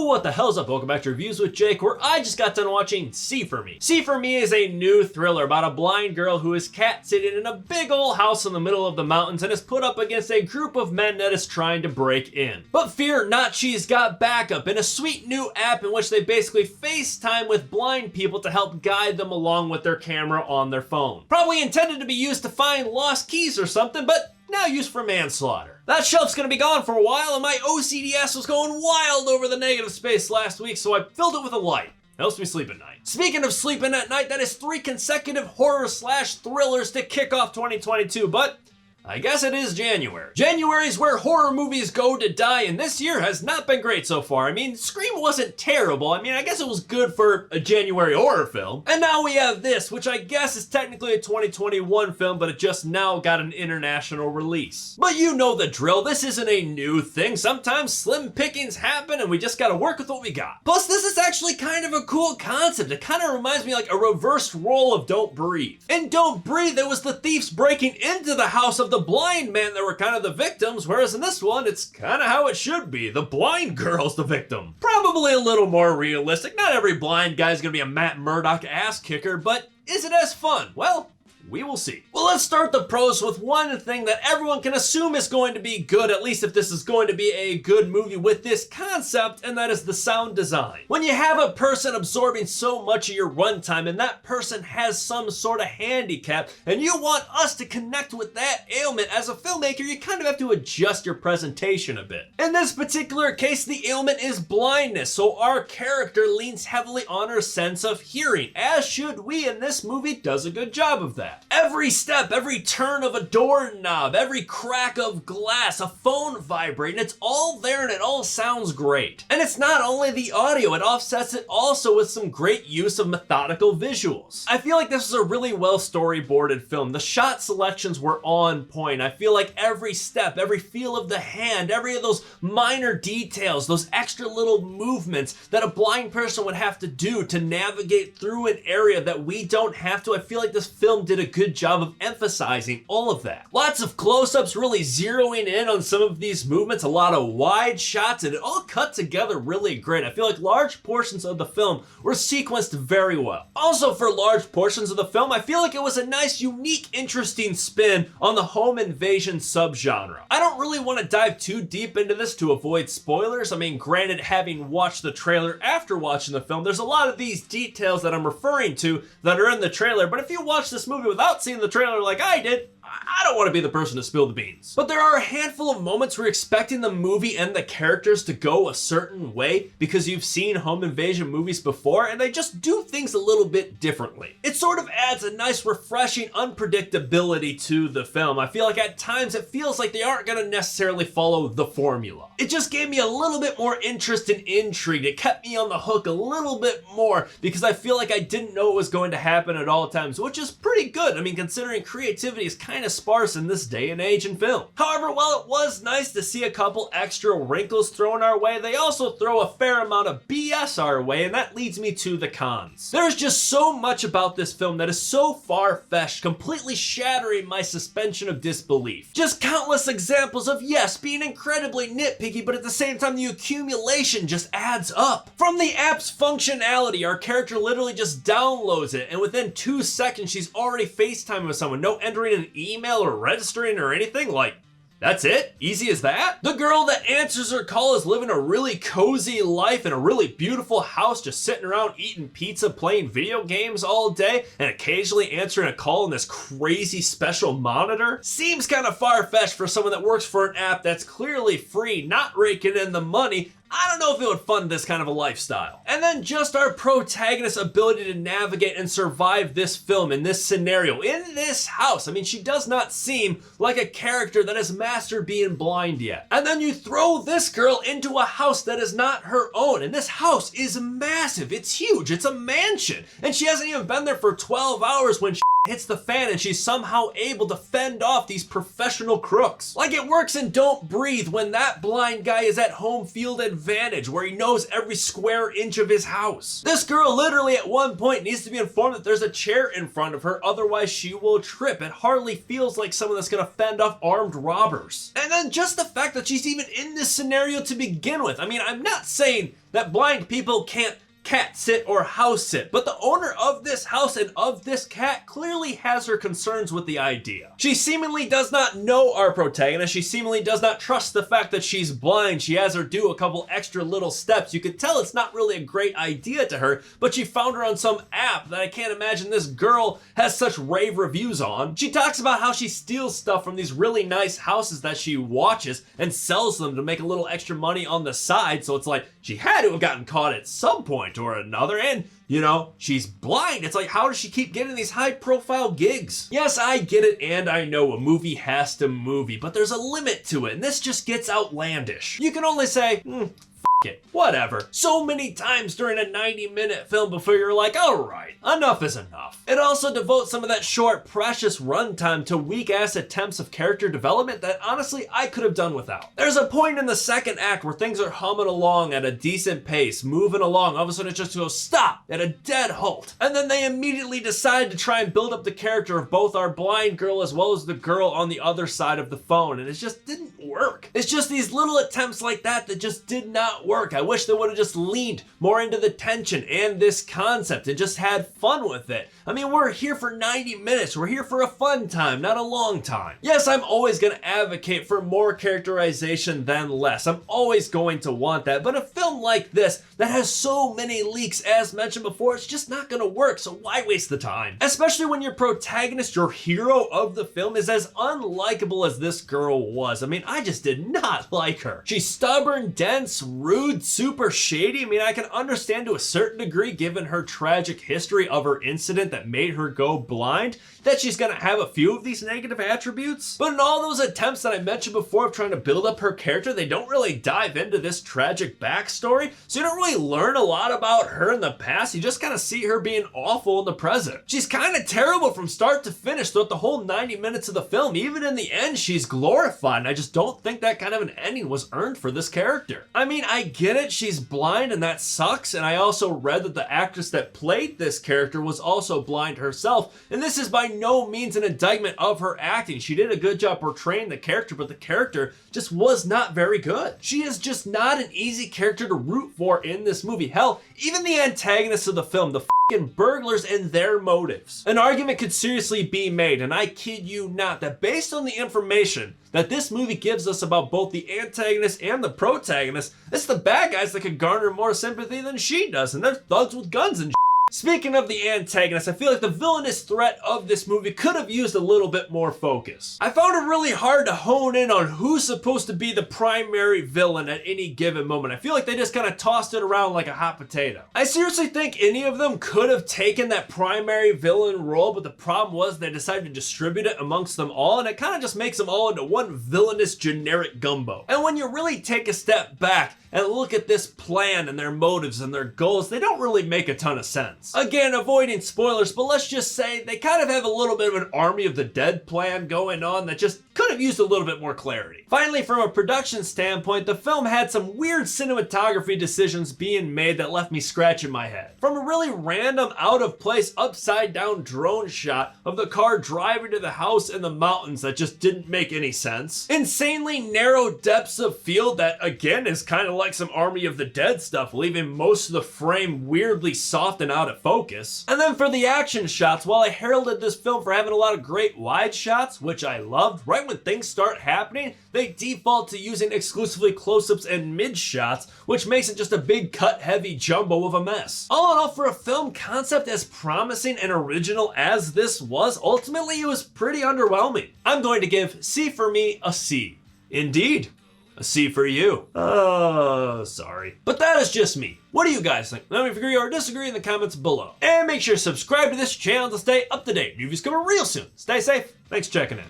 what the hell's up? Welcome back to Reviews with Jake, where I just got done watching See For Me. See For Me is a new thriller about a blind girl who is cat-sitting in a big old house in the middle of the mountains and is put up against a group of men that is trying to break in. But fear not, she's got backup in a sweet new app in which they basically FaceTime with blind people to help guide them along with their camera on their phone. Probably intended to be used to find lost keys or something, but now used for manslaughter. That shelf's gonna be gone for a while, and my OCDS was going wild over the negative space last week, so I filled it with a light. Helps me sleep at night. Speaking of sleeping at night, that is 3 consecutive horror/thrillers to kick off 2022, but I guess it is January. January's where horror movies go to die, and this year has not been great so far. I mean, Scream wasn't terrible. I mean, I guess it was good for a January horror film. And now we have this, which I guess is technically a 2021 film, but it just now got an international release. But you know the drill. This isn't a new thing. Sometimes slim pickings happen, and we just gotta work with what we got. Plus, this is actually kind of a cool concept. It kind of reminds me like a reversed role of Don't Breathe. In Don't Breathe, it was the thieves breaking into the house of the blind man that were kind of the victims, whereas in this one, it's kind of how it should be. The blind girl's the victim. Probably a little more realistic. Not every blind guy's gonna be a Matt Murdock ass kicker, but is it as fun? Well, we will see. Well, let's start the pros with one thing that everyone can assume is going to be good, at least if this is going to be a good movie with this concept, and that is the sound design. When you have a person absorbing so much of your runtime and that person has some sort of handicap, and you want us to connect with that ailment as a filmmaker, you kind of have to adjust your presentation a bit. In this particular case, the ailment is blindness, so our character leans heavily on her sense of hearing, as should we, and this movie does a good job of that. Every step, every turn of a doorknob, every crack of glass, a phone vibrating, it's all there and it all sounds great. And it's not only the audio, it offsets it also with some great use of methodical visuals. I feel like this is a really well storyboarded film. The shot selections were on point. I feel like every step, every feel of the hand, every of those minor details, those extra little movements that a blind person would have to do to navigate through an area that we don't have to. I feel like this film did a good job of emphasizing all of that. Lots of close-ups really zeroing in on some of these movements, a lot of wide shots, and it all cut together really great. I feel like large portions of the film were sequenced very well. Also, for large portions of the film, I feel like it was a nice, unique, interesting spin on the home invasion subgenre. I don't really want to dive too deep into this to avoid spoilers. I mean, granted, having watched the trailer after watching the film, there's a lot of these details that I'm referring to that are in the trailer, but if you watch this movie without seeing the trailer like I did, I don't want to be the person to spill the beans. But there are a handful of moments where you're expecting the movie and the characters to go a certain way because you've seen home invasion movies before and they just do things a little bit differently. It sort of adds a nice refreshing unpredictability to the film. I feel like at times it feels like they aren't going to necessarily follow the formula. It just gave me a little bit more interest and intrigue. It kept me on the hook a little bit more because I feel like I didn't know what was going to happen at all times, which is pretty good. I mean, considering creativity is kind of sparse in this day and age in film. However, while it was nice to see a couple extra wrinkles thrown our way, they also throw a fair amount of BS our way, and that leads me to the cons. There's just so much about this film that is so far-fetched, completely shattering my suspension of disbelief. Just countless examples of, yes, being incredibly nitpicky, but at the same time, the accumulation just adds up. From the app's functionality, our character literally just downloads it, and within 2 seconds, she's already FaceTiming with someone. No entering an email or registering or anything. Like, that's it? Easy as that? The girl that answers her call is living a really cozy life in a really beautiful house, just sitting around eating pizza, playing video games all day, and occasionally answering a call on this crazy special monitor. Seems kind of far-fetched for someone that works for an app that's clearly free, not raking in the money. I don't know if it would fund this kind of a lifestyle. And then just our protagonist's ability to navigate and survive this film in this scenario, in this house. I mean, she does not seem like a character that has mastered being blind yet. And then you throw this girl into a house that is not her own. And this house is massive. It's huge. It's a mansion. And she hasn't even been there for 12 hours when hits the fan and she's somehow able to fend off these professional crooks. Like it works in Don't Breathe when that blind guy is at home field advantage where he knows every square inch of his house. This girl literally at one point needs to be informed that there's a chair in front of her, otherwise she will trip. It hardly feels like someone that's gonna fend off armed robbers. And then just the fact that she's even in this scenario to begin with. I mean, I'm not saying that blind people can't cat sit or house sit, but the owner of this house and of this cat clearly has her concerns with the idea. She seemingly does not know our protagonist. She seemingly does not trust the fact that she's blind. She has her do a couple extra little steps. You could tell it's not really a great idea to her, but she found her on some app that I can't imagine this girl has such rave reviews on. She talks about how she steals stuff from these really nice houses that she watches and sells them to make a little extra money on the side, so it's like she had to have gotten caught at some point or another, and you know, she's blind. It's like, how does she keep getting these high profile gigs? Yes, I get it, and I know a movie has to movie, but there's a limit to it, and this just gets outlandish. You can only say, it, whatever, so many times during a 90-minute film before you're like, alright, enough is enough. It also devotes some of that short, precious runtime to weak-ass attempts of character development that honestly I could have done without. There's a point in the second act where things are humming along at a decent pace, moving along, all of a sudden it just goes stop at a dead halt. And then they immediately decide to try and build up the character of both our blind girl as well as the girl on the other side of the phone, and it just didn't work. It's just these little attempts like that that just did not work. I wish they would have just leaned more into the tension and this concept and just had fun with it. I mean, we're here for 90 minutes. We're here for a fun time, not a long time. Yes, I'm always going to advocate for more characterization than less. I'm always going to want that. But a film like this that has so many leaks, as mentioned before, it's just not going to work. So why waste the time? Especially when your protagonist, your hero of the film, is as unlikable as this girl was. I mean, I just did not like her. She's stubborn, dense, rude, super shady. I mean, I can understand to a certain degree, given her tragic history of her incident that made her go blind, that she's gonna have a few of these negative attributes. But in all those attempts that I mentioned before of trying to build up her character, they don't really dive into this tragic backstory, so you don't really learn a lot about her in the past. You just kind of see her being awful in the present. She's kind of terrible from start to finish throughout the whole 90 minutes of the film. Even in the end, she's glorified, and I just don't think that kind of an ending was earned for this character. I mean, I get it, she's blind and that sucks, and I also read that the actress that played this character was also blind herself, and this is by no means an indictment of her acting. She did a good job portraying the character, but the character just was not very good. She is just not an easy character to root for in this movie. Hell, even the antagonists of the film, the burglars and their motives. An argument could seriously be made, and I kid you not, that based on the information that this movie gives us about both the antagonist and the protagonist, it's the bad guys that could garner more sympathy than she does, and they're thugs with guns and Speaking of the antagonist, I feel like the villainous threat of this movie could have used a little bit more focus. I found it really hard to hone in on who's supposed to be the primary villain at any given moment. I feel like they just kind of tossed it around like a hot potato. I seriously think any of them could have taken that primary villain role, but the problem was they decided to distribute it amongst them all, and it kind of just makes them all into one villainous generic gumbo. And when you really take a step back and look at this plan and their motives and their goals, they don't really make a ton of sense. Again, avoiding spoilers, but let's just say they kind of have a little bit of an Army of the Dead plan going on that just could have used a little bit more clarity. Finally, from a production standpoint, the film had some weird cinematography decisions being made that left me scratching my head. From a really random, out of place, upside down drone shot of the car driving to the house in the mountains that just didn't make any sense. Insanely narrow depths of field that, again, is kind of like some Army of the Dead stuff, leaving most of the frame weirdly soft and out of focus. And then for the action shots, while I heralded this film for having a lot of great wide shots, which I loved, right when things start happening, they default to using exclusively close-ups and mid shots, which makes it just a big cut-heavy jumbo of a mess. All in all, for a film concept as promising and original as this was, ultimately it was pretty underwhelming. I'm going to give C for me a C. Indeed. A C for you. Oh, sorry. But that is just me. What do you guys think? Let me agree or disagree in the comments below. And make sure to subscribe to this channel to stay up to date. Reviews coming real soon. Stay safe. Thanks for checking in.